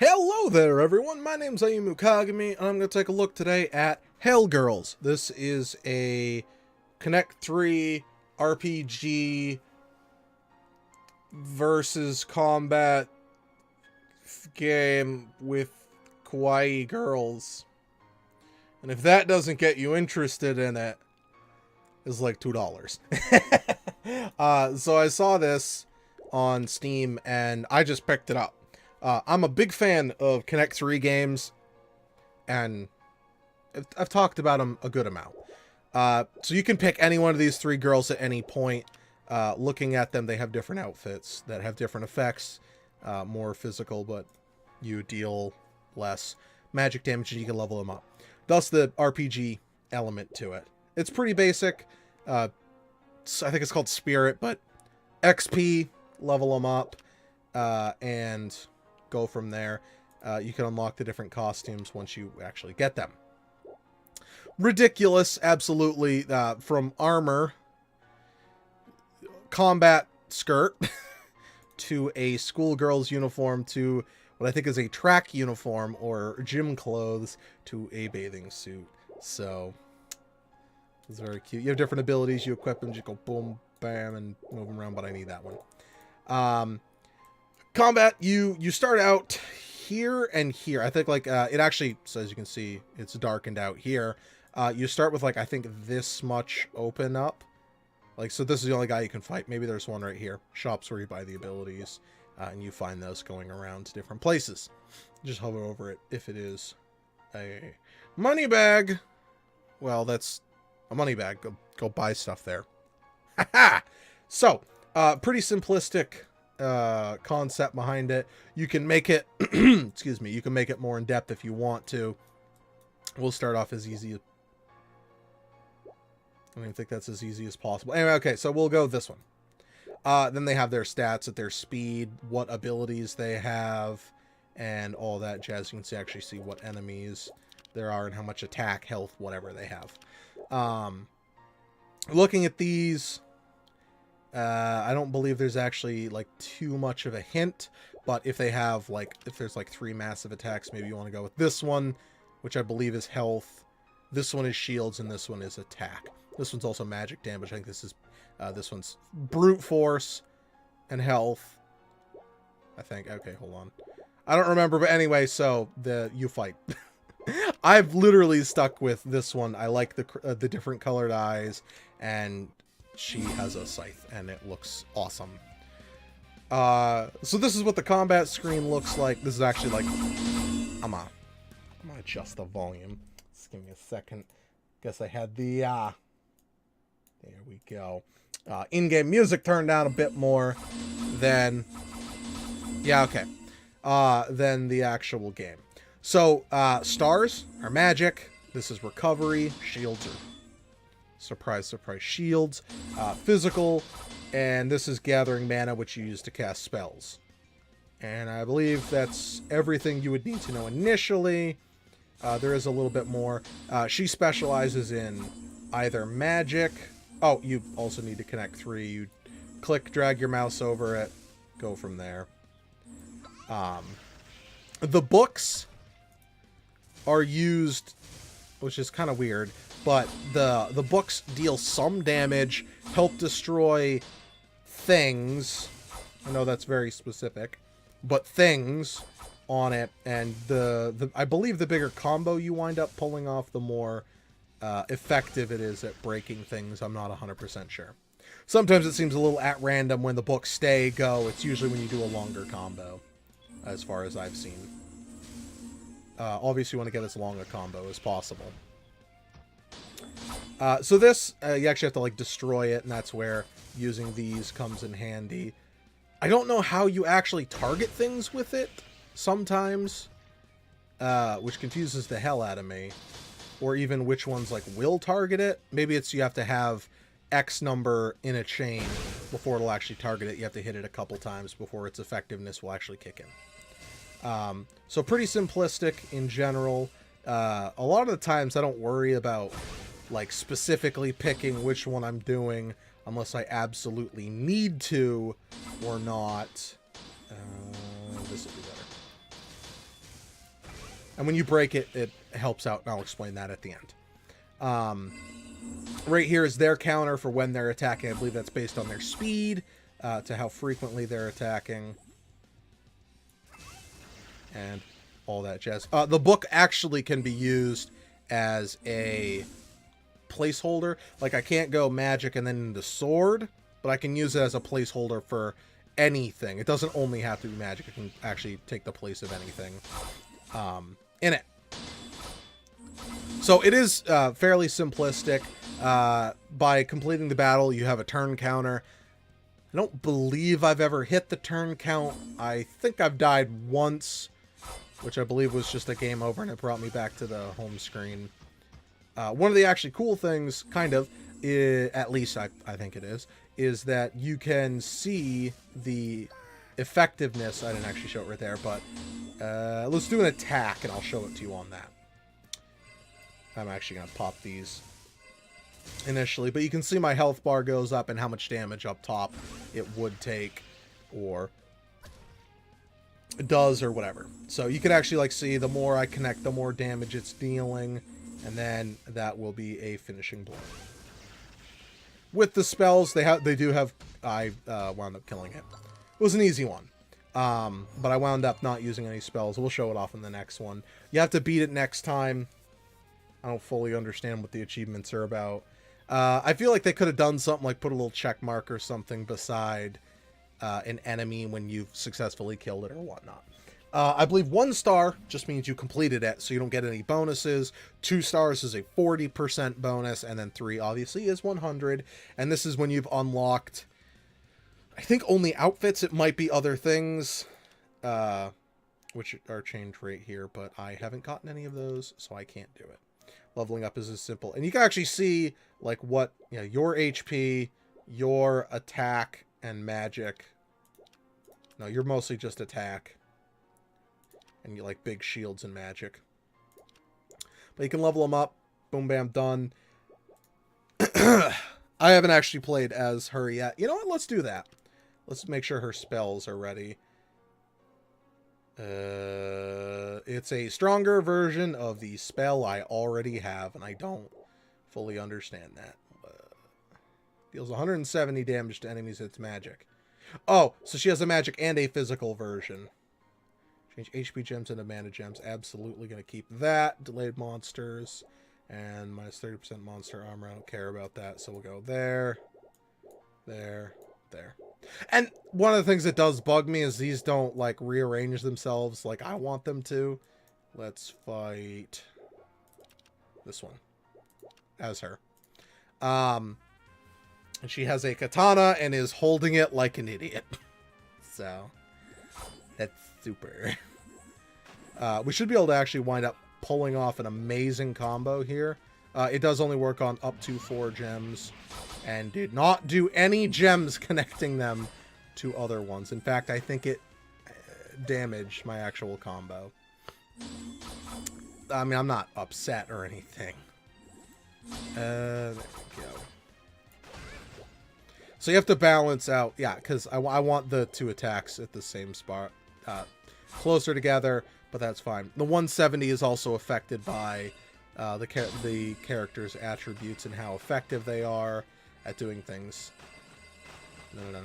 Hello there, everyone. My name's Ayumu Kagami, and I'm going to take a look today at Hell Girls. This is a Connect 3 RPG versus combat game with kawaii girls. And if that doesn't get you interested in it, it's like $2. So I saw this on Steam, and I just picked it up. I'm a big fan of Connect 3 games, and I've talked about them a good amount. So you can pick any one of these three girls at any point. Looking at them, they have different outfits that have different effects. More physical, but you deal less magic damage and you can level them up. Thus the RPG element to it. It's pretty basic. I think it's called Spirit, but XP, level them up, and go from there. You can unlock the different costumes once you actually get them. Ridiculous, absolutely. From armor, combat skirt, to a schoolgirl's uniform, to what I think is a track uniform or gym clothes, to a bathing suit. So it's very cute. You have different abilities. You equip them, you go boom, bam, and move them around, but I need that one. Combat, you start out here and here. I think like it actually, so as you can see, it's darkened out here. You start with like, I think this much open up. Like, so this is the only guy you can fight. Maybe there's one right here. Shops where you buy the abilities, and you find those going around to different places. Just hover over it. If it is a money bag, well, that's a money bag. Go buy stuff there. Haha! So, pretty simplistic concept behind it. You can make it excuse me, you can make it more in depth if you want to. We'll start off as easy as, I don't even think that's as easy as possible. Anyway, okay, so we'll go this one. Then they have their stats at their speed, what abilities they have, and all that jazz. You can actually see what enemies there are and how much attack, health, whatever they have. Looking at these, I don't believe there's actually like too much of a hint, but if they have like, if there's like 3 massive attacks, maybe you want to go with this one, which I believe is health. This one is shields, and this one is attack. This one's also magic damage. I think this is, this one's brute force and health, I think. Okay, hold on. I don't remember, but anyway, so you fight. I've literally stuck with this one. I like the different colored eyes, and she has a scythe, and it looks awesome. So this is what the combat screen looks like. This is actually like, I'm gonna adjust the volume. Just give me a second. Guess I had the, there we go. In-game music turned down a bit more than, yeah, okay. Than the actual game. So, stars are magic. This is recovery. Shields are, surprise, surprise, shields. Physical. And this is gathering mana, which you use to cast spells. And I believe that's everything you would need to know initially. There is a little bit more. She specializes in either magic. Oh, you also need to connect 3. You click, drag your mouse over it, go from there. The books are used, which is kind of weird, but the books deal some damage, help destroy things. I know that's very specific, but things on it, and I believe the bigger combo you wind up pulling off, the more effective it is at breaking things. I'm not 100% sure. Sometimes it seems a little at random when the books stay, go. It's usually when you do a longer combo, as far as I've seen. Obviously you want to get as long a combo as possible. So this, you actually have to like destroy it, and that's where using these comes in handy. I don't know how you actually target things with it sometimes, which confuses the hell out of me. Or even which ones like will target it. Maybe it's you have to have X number in a chain before it'll actually target it. You have to hit it a couple times before its effectiveness will actually kick in. So pretty simplistic in general. A lot of the times I don't worry about like specifically picking which one I'm doing unless I absolutely need to or not. This will be better. And when you break it, it helps out, and I'll explain that at the end. Right here is their counter for when they're attacking. I believe that's based on their speed, to how frequently they're attacking. And all that jazz. The book actually can be used as a placeholder. Like, I can't go magic and then into sword, but I can use it as a placeholder for anything. It doesn't only have to be magic. It can actually take the place of anything in it. So it is fairly simplistic. By completing the battle, you have a turn counter. I don't believe I've ever hit the turn count. I think I've died once, which I believe was just a game over, and it brought me back to the home screen. One of the actually cool things, kind of, at least I think it is that you can see the effectiveness. I didn't actually show it right there, but let's do an attack, and I'll show it to you on that. I'm actually going to pop these initially, but you can see my health bar goes up and how much damage up top it would take, or it does, or whatever. So you can actually like see the more I connect, the more damage it's dealing, and then that will be a finishing blow. With the spells, I wound up killing it. It was an easy one, but I wound up not using any spells. We'll show it off in the next one. You have to beat it next time. I don't fully understand what the achievements are about. I feel like they could have done something like put a little check mark or something beside an enemy when you've successfully killed it or whatnot. I believe 1 star just means you completed it, so you don't get any bonuses. 2 stars is a 40% bonus, and then 3 obviously is 100. And this is when you've unlocked, I think, only outfits. It might be other things, which are changed right here, but I haven't gotten any of those, so I can't do it. Leveling up is as simple, and you can actually see like what, you know, your HP, your attack, and magic. No, you're mostly just attack, and you like big shields and magic. But you can level them up. Boom, bam, done. I haven't actually played as her yet. You know what? Let's do that. Let's make sure her spells are ready. It's a stronger version of the spell I already have, and I don't fully understand that. Deals 170 damage to enemies with its magic. Oh, so she has a magic and a physical version. Change HP gems into mana gems. Absolutely going to keep that. Delayed monsters. And minus 30% monster armor. I don't care about that, so we'll go there. There. There. And one of the things that does bug me is these don't like rearrange themselves like I want them to. Let's fight this one as her. And she has a katana and is holding it like an idiot. So that's super. We should be able to actually wind up pulling off an amazing combo here. It does only work on up to 4 gems, and did not do any gems connecting them to other ones. In fact, I think it damaged my actual combo. I mean, I'm not upset or anything. There we go. So you have to balance out, yeah, because I want the 2 attacks at the same spot, closer together, but that's fine. The 170 is also affected by the character's attributes and how effective they are at doing things. No.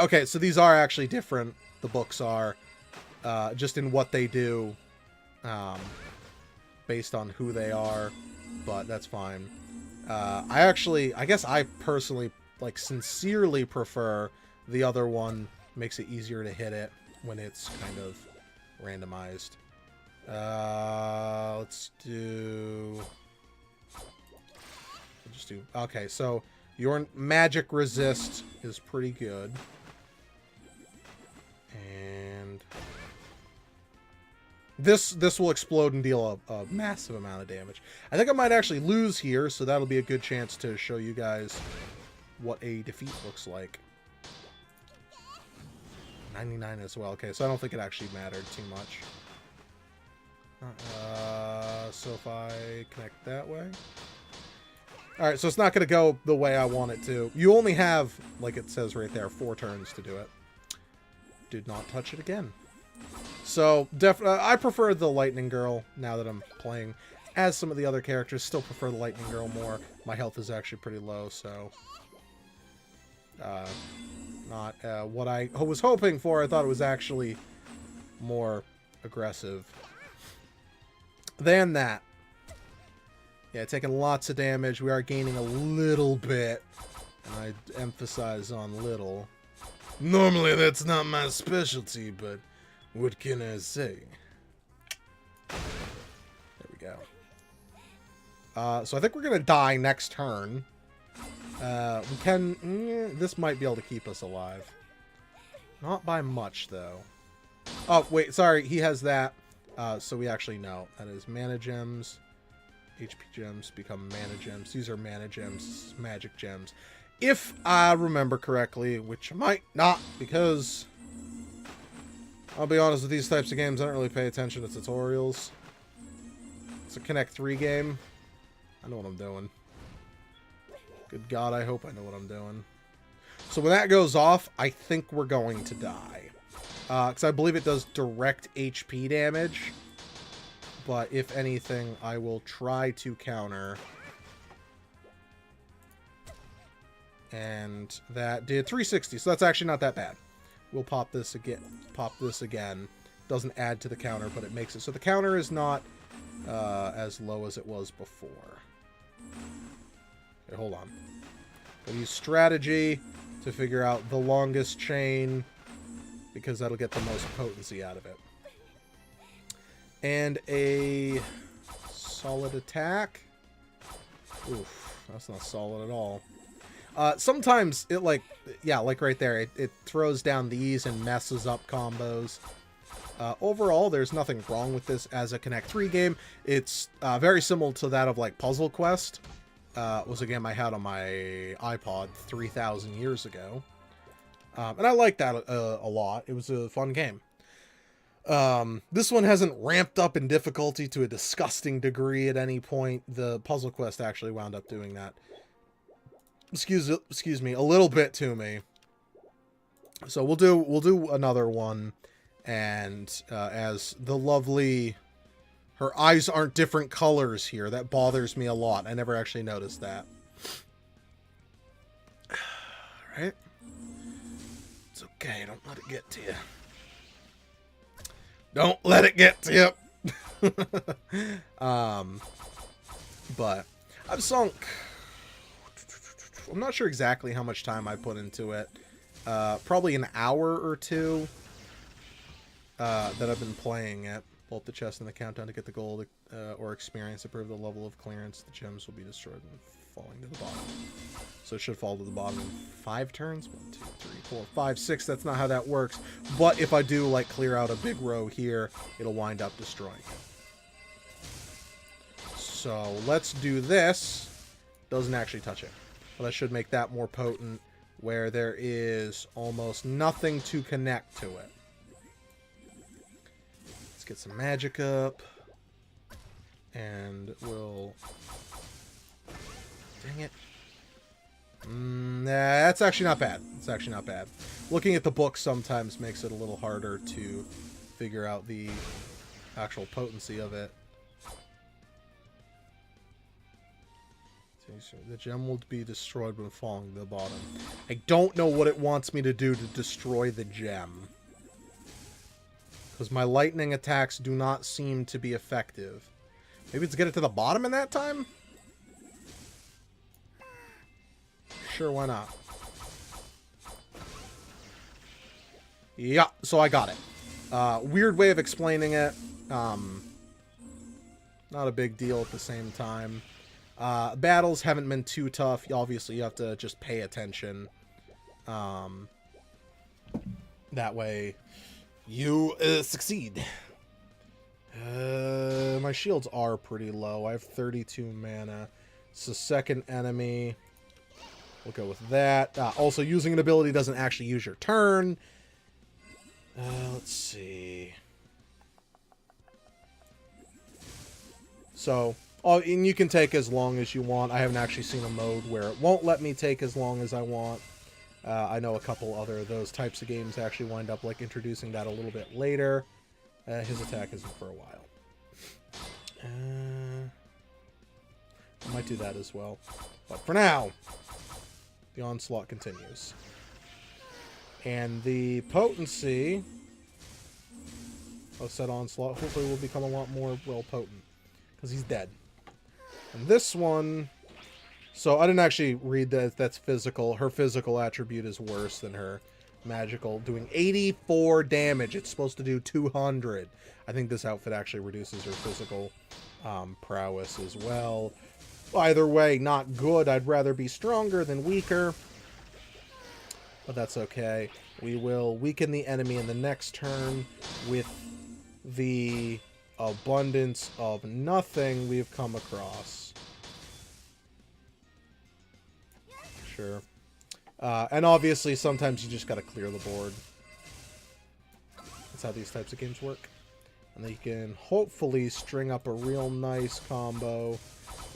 Okay, so these are actually different. The books are just in what they do, based on who they are, but that's fine. I guess I personally, like, sincerely prefer the other one. Makes it easier to hit it when it's kind of randomized. Let's do... We'll just do... Okay, so your magic resist is pretty good. And this will explode and deal a massive amount of damage. I think I might actually lose here, so that'll be a good chance to show you guys what a defeat looks like. 99 as well. Okay, so I don't think it actually mattered too much. So if I connect that way. Alright, so it's not going to go the way I want it to. You only have, like it says right there, 4 turns to do it. Did not touch it again. So, I prefer the Lightning Girl now that I'm playing as some of the other characters. Still prefer the Lightning Girl more. My health is actually pretty low, so... not what I was hoping for. I thought it was actually more aggressive than that. Yeah, taking lots of damage. We are gaining a little bit. And I emphasize on little. Normally that's not my specialty, but what can I say? There we go. So I think we're going to die next turn. We can... this might be able to keep us alive. Not by much, though. Oh, wait, sorry. He has that. So we actually know. That is mana gems. HP gems become mana gems. These are mana gems, magic gems. If I remember correctly, which I might not, because... I'll be honest, with these types of games, I don't really pay attention to tutorials. It's a Connect 3 game. I know what I'm doing. Good God, I hope I know what I'm doing. So when that goes off, I think we're going to die. Because I believe it does direct HP damage. But if anything, I will try to counter. And that did 360, so that's actually not that bad. We'll pop this again. Doesn't add to the counter, but it makes it so the counter is not as low as it was before. Okay, hold on. We'll use strategy to figure out the longest chain, because that'll get the most potency out of it. And a solid attack. Oof, that's not solid at all. Sometimes it like right there, it throws down these and messes up combos. Overall, there's nothing wrong with this as a Connect 3 game. It's very similar to that of like Puzzle Quest. Was a game I had on my iPod 3,000 years ago. And I liked that a lot. It was a fun game. This one hasn't ramped up in difficulty to a disgusting degree at any point. The Puzzle Quest actually wound up doing that. Excuse me, a little bit to me. So we'll do another one, and as the lovely, her eyes aren't different colors here. That bothers me a lot. I never actually noticed that. All right, it's okay. Don't let it get to you. Don't let it get to you. But I've sunk. I'm not sure exactly how much time I put into it. Probably an hour or two that I've been playing it. Pull up the chest and the countdown to get the gold or experience. Improve the level of clearance. The gems will be destroyed and falling to the bottom. So it should fall to the bottom in 5 turns. 1, 2, 3, 4, 5, 6. That's not how that works. But if I do like clear out a big row here, it'll wind up destroying it. So let's do this. Doesn't actually touch it. But I should make that more potent, where there is almost nothing to connect to it. Let's get some magic up. And we'll... Dang it. Nah, that's actually not bad. It's actually not bad. Looking at the book sometimes makes it a little harder to figure out the actual potency of it. The gem will be destroyed when falling to the bottom. I don't know what it wants me to do to destroy the gem. Because my lightning attacks do not seem to be effective. Maybe it's get it to the bottom in that time? Sure, why not? Yeah, so I got it. Weird way of explaining it. Not a big deal at the same time. Battles haven't been too tough. Obviously, you have to just pay attention. That way, you succeed. My shields are pretty low. I have 32 mana. It's the second enemy. We'll go with that. Also, using an ability doesn't actually use your turn. Let's see. So... Oh, and you can take as long as you want. I haven't actually seen a mode where it won't let me take as long as I want. I know a couple other of those types of games actually wind up like introducing that a little bit later. His attack isn't for a while. I might do that as well. But for now, the onslaught continues. And the potency of said onslaught hopefully will become a lot more well potent. Because he's dead. And this one... So I didn't actually read that that's physical. Her physical attribute is worse than her magical, doing 84 damage. It's supposed to do 200. I think this outfit actually reduces her physical prowess as well. Either way, not good. I'd rather be stronger than weaker. But that's okay. We will weaken the enemy in the next turn with the abundance of nothing we've come across. Sure. And obviously, sometimes you just gotta clear the board. That's how these types of games work. And then you can hopefully string up a real nice combo,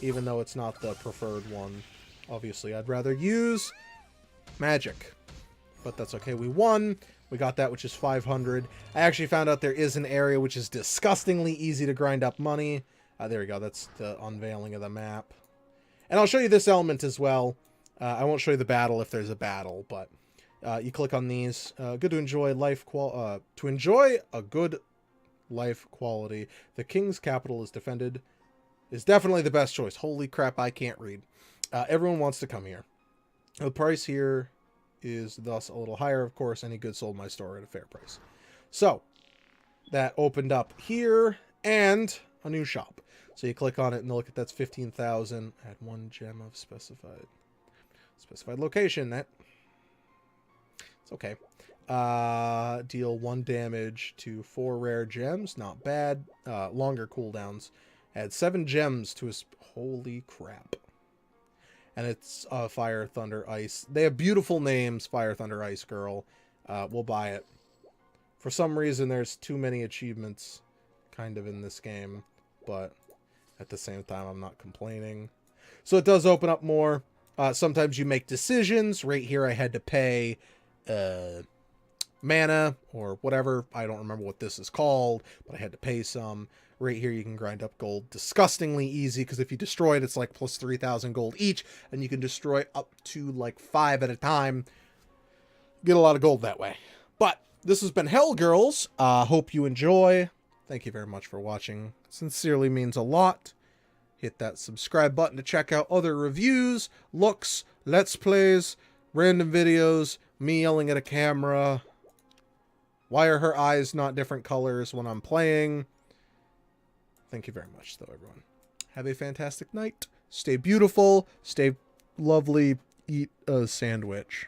even though it's not the preferred one. Obviously, I'd rather use magic. But that's okay. We won. We got that, which is 500. I actually found out there is an area which is disgustingly easy to grind up money. There we go. That's the unveiling of the map. And I'll show you this element as well. I won't show you the battle if there's a battle, but you click on these. Good to enjoy to enjoy a good life quality. The king's capital is defended. Is definitely the best choice. Holy crap, I can't read. Everyone wants to come here. The price here is thus a little higher, of course. Any goods sold in my store at a fair price. So that opened up here and a new shop. So you click on it and look at that's 15,000. Add 1 gem of specified location. That it's okay. Deal 1 damage to 4 rare gems. Not bad. Longer cooldowns. Add 7 gems to his... Holy crap. And it's Fire, Thunder, Ice. They have beautiful names, Fire, Thunder, Ice Girl. We'll buy it. For some reason, there's too many achievements kind of in this game. But at the same time, I'm not complaining. So it does open up more. Sometimes you make decisions. Right here, I had to pay mana or whatever. I don't remember what this is called, but I had to pay some. Right here, you can grind up gold disgustingly easy, because if you destroy it, it's like plus 3,000 gold each, and you can destroy up to like 5 at a time. Get a lot of gold that way. But this has been Hell Girls. Hope you enjoy. Thank you very much for watching. Sincerely means a lot. Hit that subscribe button to check out other reviews, looks, let's plays, random videos, me yelling at a camera. Why are her eyes not different colors when I'm playing? Thank you very much, though, everyone. Have a fantastic night. Stay beautiful. Stay lovely. Eat a sandwich.